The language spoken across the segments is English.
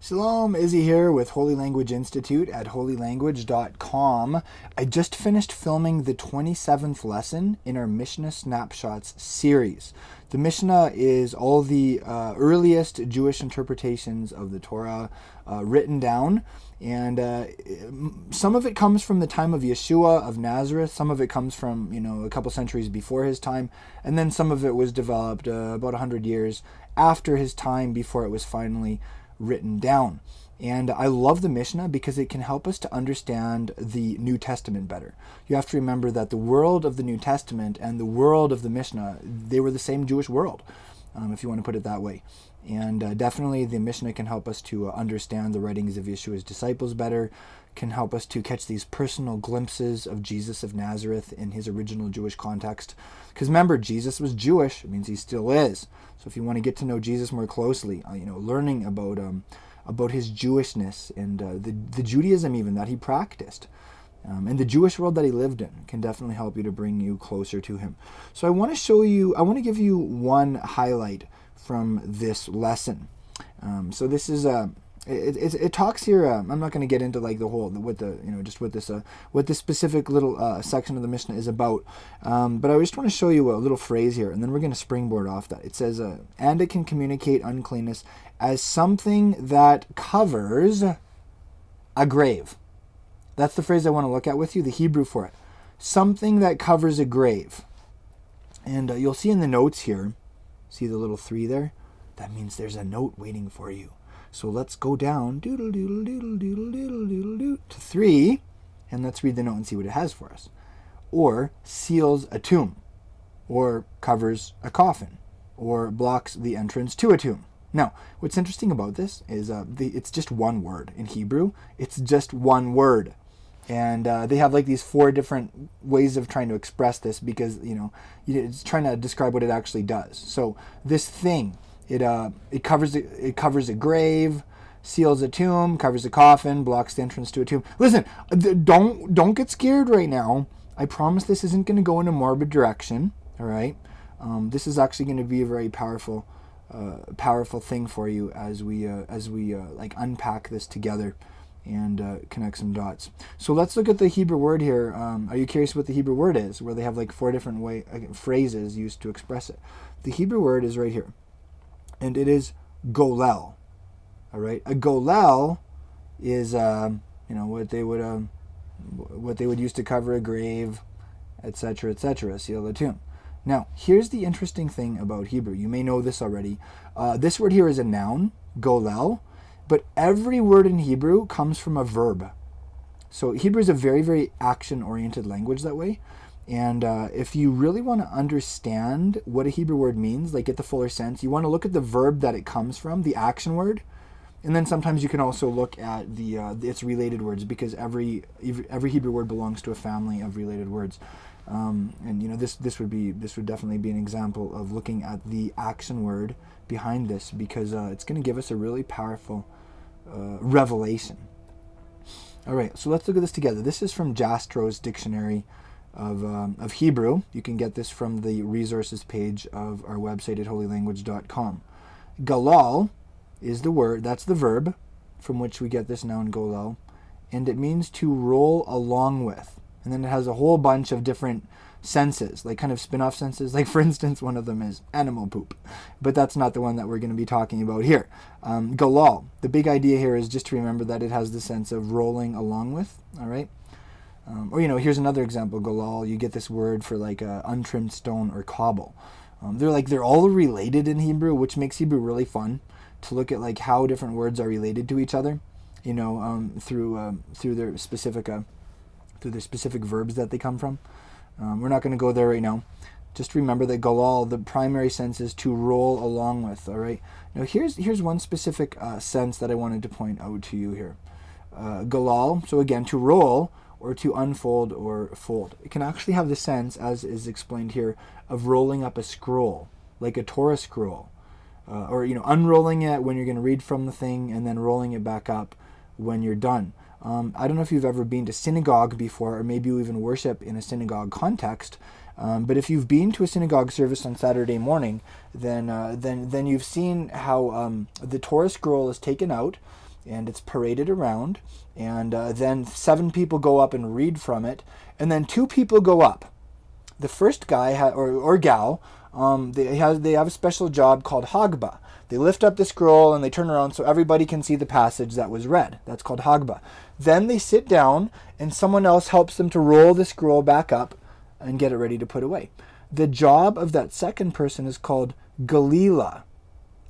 Shalom, Izzy here with Holy Language Institute at holylanguage.com. I just finished filming the 27th lesson in our Mishnah Snapshots series. The Mishnah is all the earliest Jewish interpretations of the Torah written down, and some of it comes from the time of Yeshua of Nazareth, some of it comes from, a couple centuries before his time, and then some of it was developed about 100 years after his time before it was finally written down. And I love the Mishnah because it can help us to understand the New Testament better. You have to remember that the world of the New Testament and the world of the Mishnah, they were the same Jewish world, if you want to put it that way. And definitely the Mishnah can help us to understand the writings of Yeshua's disciples better, can help us to catch these personal glimpses of Jesus of Nazareth in his original Jewish context. Because remember, Jesus was Jewish, it means he still is. So if you want to get to know Jesus more closely, learning about his Jewishness and the Judaism even that he practiced, and the Jewish world that he lived in can definitely help you to bring you closer to him. So I want to give you one highlight from this lesson. So this is it talks here. I'm not going to get into like the whole what this specific little section of the Mishnah is about. But I just want to show you a little phrase here, and then we're going to springboard off that. It says, "And it can communicate uncleanness as something that covers a grave." That's the phrase I want to look at with you. The Hebrew for it, something that covers a grave, and you'll see in the notes here. See the little 3 there? That means there's a note waiting for you. So let's go down doodle doodle doodle doodle doodle doodle doodle to 3, and let's read the note and see what it has for us. Or seals a tomb, or covers a coffin, or blocks the entrance to a tomb. Now, what's interesting about this is it's just one word in Hebrew. It's just one word. And they have like these 4 different ways of trying to express this because, it's trying to describe what it actually does. So this thing, it covers a grave, seals a tomb, covers a coffin, blocks the entrance to a tomb. Listen, don't get scared right now. I promise this isn't going to go in a morbid direction. All right, this is actually going to be a very powerful thing for you as we unpack this together and connect some dots. So let's look at the Hebrew word here. Are you curious what the Hebrew word is? Where they have like 4 different phrases used to express it. The Hebrew word is right here, and it is golel. All right, a golel is what they would use to cover a grave, etc., etc., seal a tomb. Now, here's the interesting thing about Hebrew. You may know this already. This word here is a noun, golel. But every word in Hebrew comes from a verb. So Hebrew is a very, very action-oriented language that way. And if you really want to understand what a Hebrew word means, like get the fuller sense, you want to look at the verb that it comes from, the action word. And then sometimes you can also look at its related words, because every Hebrew word belongs to a family of related words. This would definitely be an example of looking at the action word behind this, because it's going to give us a really powerful revelation. All right, so let's look at this together. This is from Jastro's Dictionary of Hebrew. You can get this from the resources page of our website at holylanguage.com. Galal is the word, that's the verb from which we get this noun golal, and it means to roll along with. And then it has a whole bunch of different senses, like kind of spin-off senses. Like, for instance, one of them is animal poop. But that's not the one that we're going to be talking about here. Galal, the big idea here is just to remember that it has the sense of rolling along with, all right? Here's another example, galal. You get this word for like untrimmed stone or cobble. They're all related in Hebrew, which makes Hebrew really fun to look at, like how different words are related to each other, through their specific verbs that they come from. We're not going to go there right now. Just remember that galal, the primary sense is to roll along with, all right? Now here's one specific sense that I wanted to point out to you here. Galal, so again, to roll or to unfold or fold. It can actually have the sense, as is explained here, of rolling up a scroll, like a Torah scroll. Or unrolling it when you're going to read from the thing and then rolling it back up when you're done. I don't know if you've ever been to synagogue before, or maybe you even worship in a synagogue context. But if you've been to a synagogue service on Saturday morning, then you've seen how the Torah scroll is taken out, and it's paraded around, and then 7 people go up and read from it, and then 2 people go up. The first guy or gal, they have a special job called Hagba. They lift up the scroll and they turn around so everybody can see the passage that was read. That's called Hagba. Then they sit down and someone else helps them to roll the scroll back up and get it ready to put away. The job of that second person is called Galila.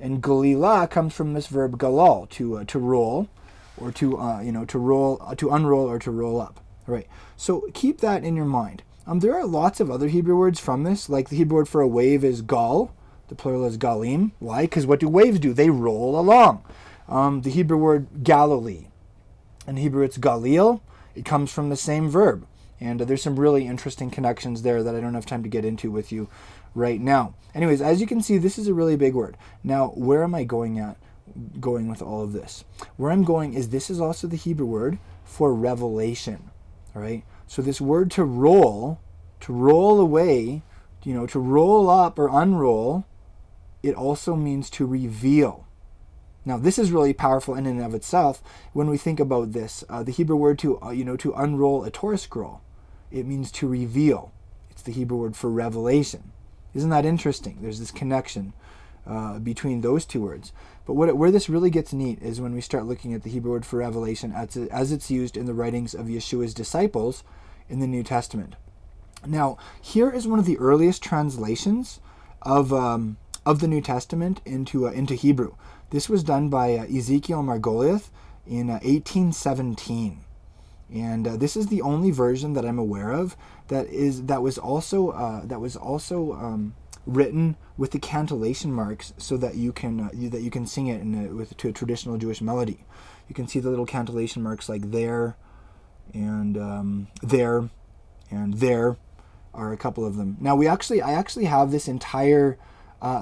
And Galila comes from this verb galal, to roll, or to unroll or to roll up. All right. So keep that in your mind. There are lots of other Hebrew words from this, like the Hebrew word for a wave is gal. The plural is galim. Why? Because what do waves do? They roll along. The Hebrew word Galilee. In Hebrew it's Galil. It comes from the same verb. And there's some really interesting connections there that I don't have time to get into with you right now. Anyways, as you can see, this is a really big word. Now, where am I going with all of this? Where I'm going is this is also the Hebrew word for revelation. All right? So this word to roll away, to roll up or unroll, it also means to reveal. Now, this is really powerful in and of itself. When we think about this, the Hebrew word to unroll a Torah scroll, it means to reveal. It's the Hebrew word for revelation. Isn't that interesting? There's this connection between those two words. But where this really gets neat is when we start looking at the Hebrew word for revelation as it's used in the writings of Yeshua's disciples in the New Testament. Now, here is one of the earliest translations of the New Testament into Hebrew. This was done by Ezekiel Margoliouth in 1817, and this is the only version that I'm aware of that was also written with the cantillation marks, so that you can sing it to a traditional Jewish melody. You can see the little cantillation marks like there, and there, and there are a couple of them. Now I actually have this entire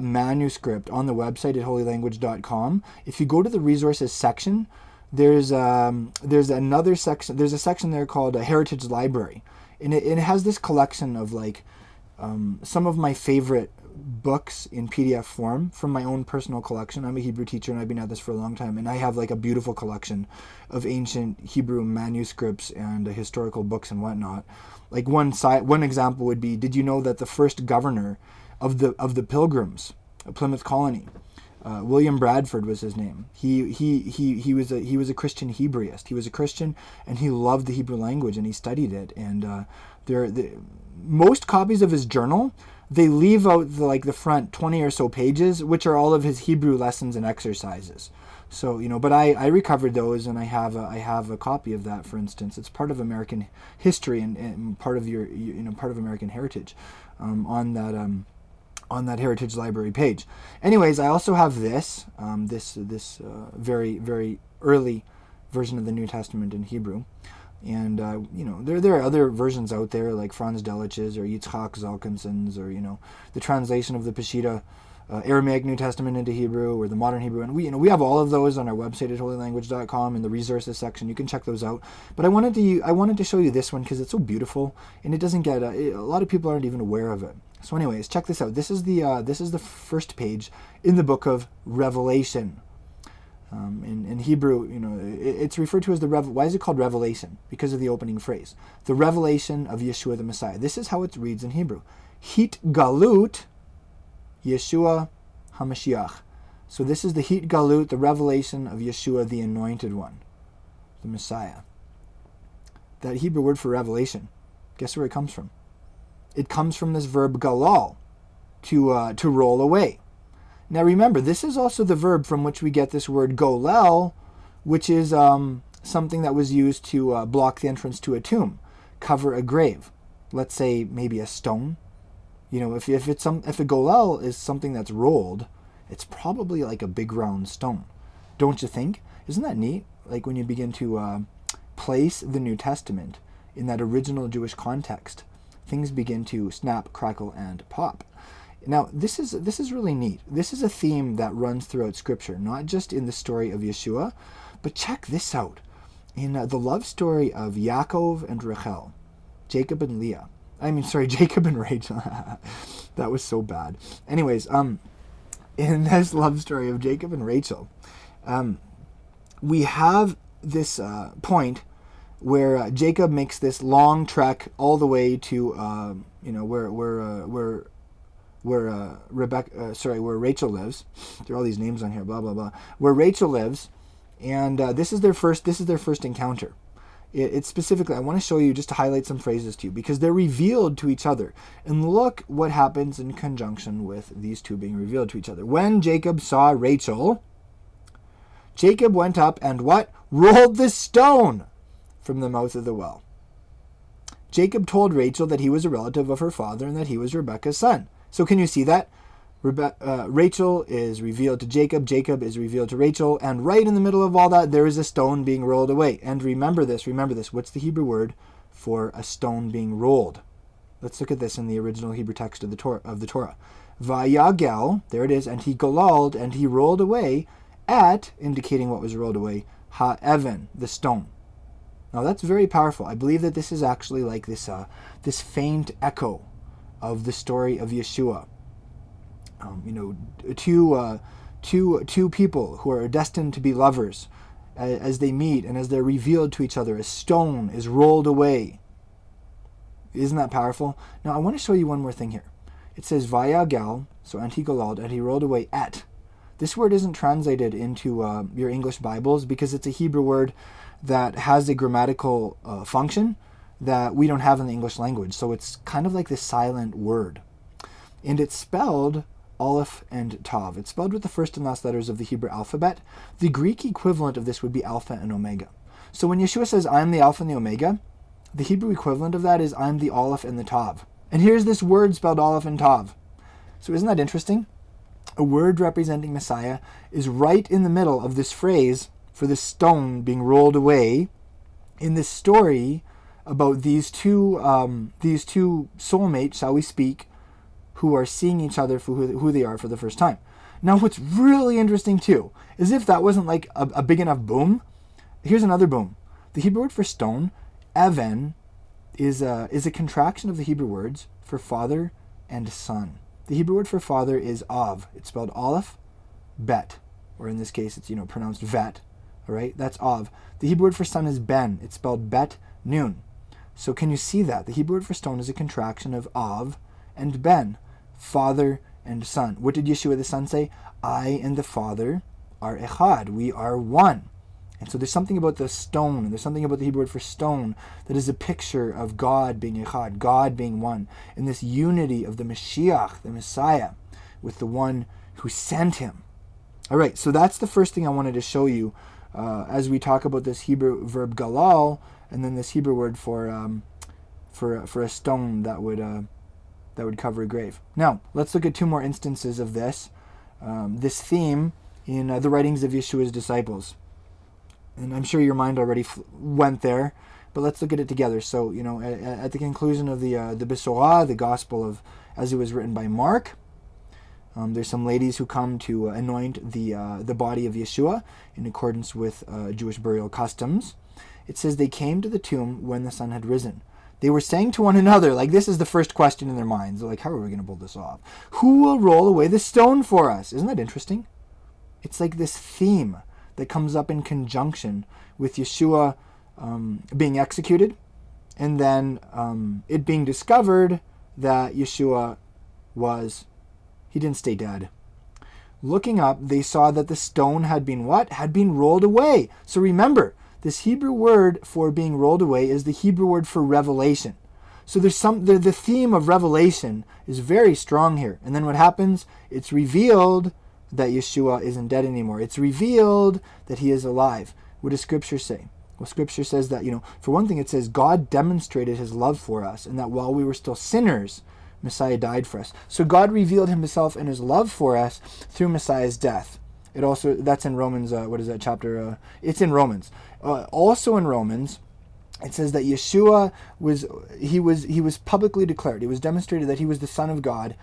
manuscript on the website at holylanguage.com. If you go to the resources section, there's another section. There's a section there called a Heritage Library, and it has this collection of some of my favorite books in PDF form from my own personal collection. I'm a Hebrew teacher and I've been at this for a long time, and I have a beautiful collection of ancient Hebrew manuscripts and historical books and whatnot. One example would be, did you know that the first governor of the Pilgrims, Plymouth Colony, William Bradford was his name. He was a Christian Hebraist. He was a Christian and he loved the Hebrew language and he studied it. And most copies of his journal, they leave out the front 20 or so pages, which are all of his Hebrew lessons and exercises. So but I recovered those, and I have a copy of that. For instance, it's part of American history and part of part of American heritage on that Heritage Library page. Anyways, I also have this very, very early version of the New Testament in Hebrew. And, there are other versions out there like Franz Delitzsch's or Yitzhak Zalkinson's, or, the translation of the Peshitta Aramaic New Testament into Hebrew, or the modern Hebrew. And we have all of those on our website at holylanguage.com in the resources section. You can check those out. But I wanted to show you this one because it's so beautiful, and it doesn't get a lot of people aren't even aware of it. So anyways, check this out. This is the first page in the book of Revelation. In Hebrew, it's referred to as why is it called Revelation? Because of the opening phrase, the revelation of Yeshua the Messiah. This is how it reads in Hebrew: Hit Galut Yeshua HaMashiach. So this is the Hit Galut, the revelation of Yeshua the Anointed One, the Messiah. That Hebrew word for revelation, guess where it comes from? It comes from this verb galal, to roll away. Now remember, this is also the verb from which we get this word golel, which is something that was used to block the entrance to a tomb, cover a grave. Let's say maybe a stone. If a golel is something that's rolled, it's probably like a big round stone. Don't you think? Isn't that neat? Like when you begin to place the New Testament in that original Jewish context, things begin to snap, crackle, and pop. Now, this is really neat. This is a theme that runs throughout Scripture, not just in the story of Yeshua, but check this out. In the love story of Yaakov and Rachel, Jacob and Rachel. That was so bad. Anyways, in this love story of Jacob and Rachel, we have this point where Jacob makes this long trek all the way to where Rachel lives. There are all these names on here, blah blah blah. Where Rachel lives, and this is their first encounter. It's specifically, I want to show you just to highlight some phrases to you because they're revealed to each other. And look what happens in conjunction with these two being revealed to each other. When Jacob saw Rachel, Jacob went up and what? Rolled the stone from the mouth of the well. Jacob told Rachel that he was a relative of her father and that he was Rebekah's son. So can you see that? Rachel is revealed to Jacob, Jacob is revealed to Rachel, and right in the middle of all that, there is a stone being rolled away. And remember this. What's the Hebrew word for a stone being rolled? Let's look at this in the original Hebrew text of the Torah. Vayagel, there it is, and he golalled, and he rolled away at, indicating what was rolled away, ha'even, the stone. Now that's very powerful. I believe that this is actually like this faint echo of the story of Yeshua. Two people who are destined to be lovers, as they meet and as they're revealed to each other, a stone is rolled away. Isn't that powerful? Now I want to show you one more thing here. It says Vayagal, so and he golalled, and he rolled away at. This word isn't translated into your English Bibles because it's a Hebrew word that has a grammatical function that we don't have in the English language. So it's kind of like this silent word. And it's spelled Aleph and Tav. It's spelled with the first and last letters of the Hebrew alphabet. The Greek equivalent of this would be Alpha and Omega. So when Yeshua says, I'm the Alpha and the Omega, the Hebrew equivalent of that is, I'm the Aleph and the Tav. And here's this word spelled Aleph and Tav. So isn't that interesting? A word representing Messiah is right in the middle of this phrase for the stone being rolled away in this story about these two soulmates, shall we speak, who are seeing each other for who they are for the first time. Now, what's really interesting too is if that wasn't like a big enough boom, here's another boom. The Hebrew word for stone, even, is a contraction of the Hebrew words for father and son. The Hebrew word for father is av. It's spelled aleph, bet, or in this case, it's pronounced vet. All right, that's av. The Hebrew word for son is ben. It's spelled bet nun. So can you see that the Hebrew word for stone is a contraction of av and ben, father and son. What did Yeshua the Son say? I and the Father are echad. We are one. And so there's something about the stone, and there's something about the Hebrew word for stone that is a picture of God being echad, God being one, and this unity of the Mashiach, the Messiah, with the one who sent him. All right, so that's the first thing I wanted to show you as we talk about this Hebrew verb galal, and then this Hebrew word for a stone that would cover a grave. Now, let's look at two more instances of this theme in the writings of Yeshua's disciples. And I'm sure your mind already went there, but let's look at it together. So, at the conclusion of the Besorah, the Gospel of as it was written by Mark, there's some ladies who come to anoint the body of Yeshua in accordance with Jewish burial customs. It says they came to the tomb when the sun had risen. They were saying to one another, like this is the first question in their minds. They're like, how are we going to pull this off? Who will roll away the stone for us? Isn't that interesting? It's like this theme that comes up in conjunction with Yeshua being executed, and then it being discovered that Yeshua he didn't stay dead. Looking up, they saw that the stone had been what? Had been rolled away. So remember, this Hebrew word for being rolled away is the Hebrew word for revelation. So there's the theme of revelation is very strong here. And then what happens? It's revealed that Yeshua isn't dead anymore. It's revealed that he is alive. What does Scripture say? Well, Scripture says that, for one thing, it says God demonstrated his love for us, and that while we were still sinners, Messiah died for us. So God revealed himself and his love for us through Messiah's death. It also, that's in Romans, what is that chapter? It's in Romans. Also in Romans, it says that Yeshua was publicly declared. It was demonstrated that he was the Son of God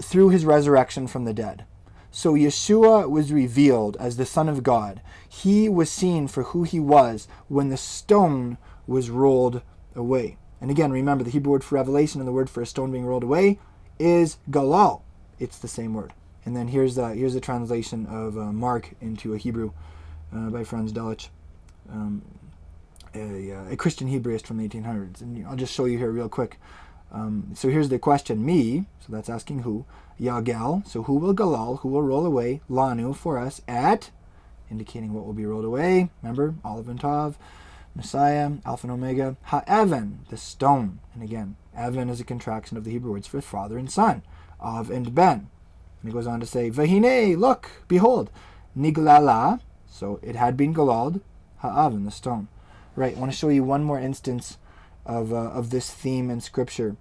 through his resurrection from the dead. So Yeshua was revealed as the Son of God. He was seen for who he was when the stone was rolled away. And again, remember, the Hebrew word for revelation and the word for a stone being rolled away is galal. It's the same word. And then here's the translation of Mark into a Hebrew by Franz Delitzsch, a Christian Hebraist from the 1800s. And I'll just show you here real quick. So here's the question, me, so that's asking who, Yagel, so who will galal, who will roll away, lanu, for us, at, indicating what will be rolled away, remember, Aleph and Tav, Messiah, Alpha and Omega, ha'evan, the stone, and again, evan is a contraction of the Hebrew words for father and son, av and ben, and he goes on to say, vahine, look, behold, niglala, so it had been galald, ha'avan, the stone. Right, I want to show you one more instance of this theme in Scripture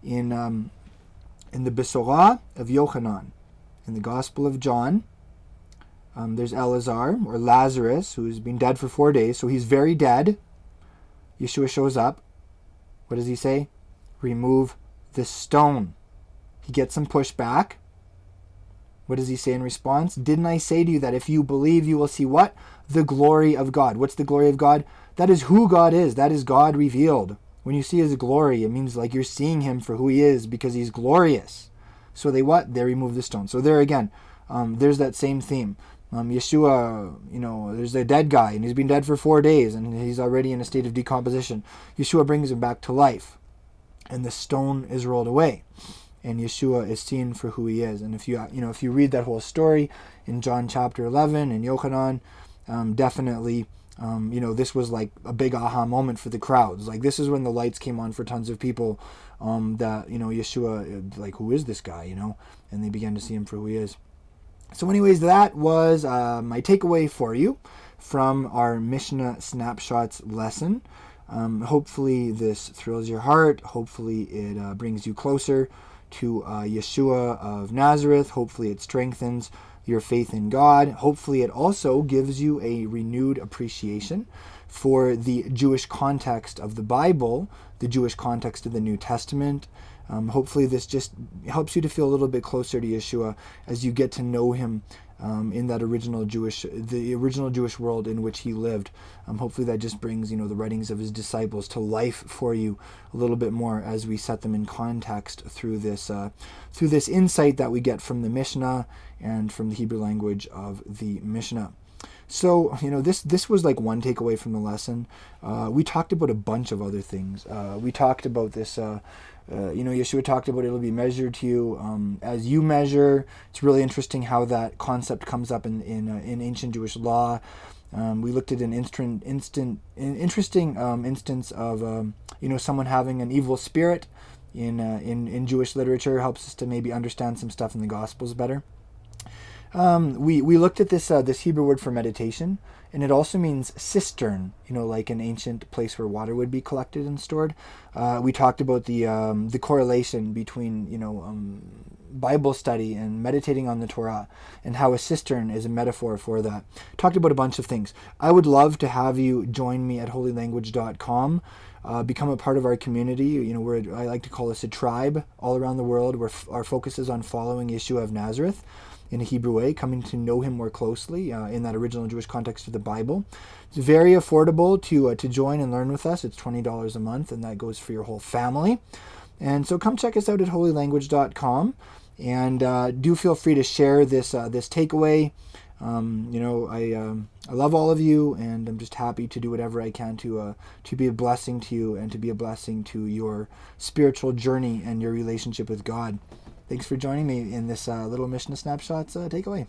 in the Besorah of Yochanan, in the Gospel of John. There's Elazar, or Lazarus, who's been dead for 4 days, so he's very dead. Yeshua shows up. What does he say? Remove the stone. He gets some pushback. What does he say in response? Didn't I say to you that if you believe, you will see what? The glory of God. What's the glory of God? That is who God is. That is God revealed. When you see his glory, it means like you're seeing him for who he is because he's glorious. So they what? They remove the stone. So there again, there's that same theme. Yeshua, there's a dead guy and he's been dead for 4 days and he's already in a state of decomposition. Yeshua brings him back to life and the stone is rolled away. And Yeshua is seen for who he is. And if you read that whole story in John chapter 11 and Yochanan, definitely, this was like a big aha moment for the crowds. Like this is when the lights came on for tons of people. That Yeshua, like, who is this guy? And they began to see him for who he is. So, anyways, that was my takeaway for you from our Mishnah Snapshots lesson. Hopefully, this thrills your heart. Hopefully, it brings you closer to Yeshua of Nazareth. Hopefully it strengthens your faith in God. Hopefully it also gives you a renewed appreciation for the Jewish context of the Bible, the Jewish context of the New Testament. Hopefully this just helps you to feel a little bit closer to Yeshua as you get to know him in that original Jewish world in which he lived. Hopefully that just brings, the writings of his disciples to life for you a little bit more as we set them in context through this insight that we get from the Mishnah and from the Hebrew language of the Mishnah. So, this was like one takeaway from the lesson. We talked about a bunch of other things. We talked about this, Yeshua talked about it'll be measured to you as you measure. It's really interesting how that concept comes up in ancient Jewish law. We looked at an interesting instance of, someone having an evil spirit in Jewish literature. Helps us to maybe understand some stuff in the Gospels better. We looked at this Hebrew word for meditation, and it also means cistern, like an ancient place where water would be collected and stored. We talked about the correlation between, Bible study and meditating on the Torah, and how a cistern is a metaphor for that. Talked about a bunch of things. I would love to have you join me at holylanguage.com. Become a part of our community. I like to call us a tribe all around the world where our focus is on following Yeshua of Nazareth in a Hebrew way, coming to know him more closely in that original Jewish context of the Bible. It's very affordable to join and learn with us. It's $20 a month, and that goes for your whole family. And so come check us out at holylanguage.com, and do feel free to share this takeaway. I love all of you, and I'm just happy to do whatever I can to be a blessing to you and to be a blessing to your spiritual journey and your relationship with God. Thanks for joining me in this little Mishnah Snapshots takeaway.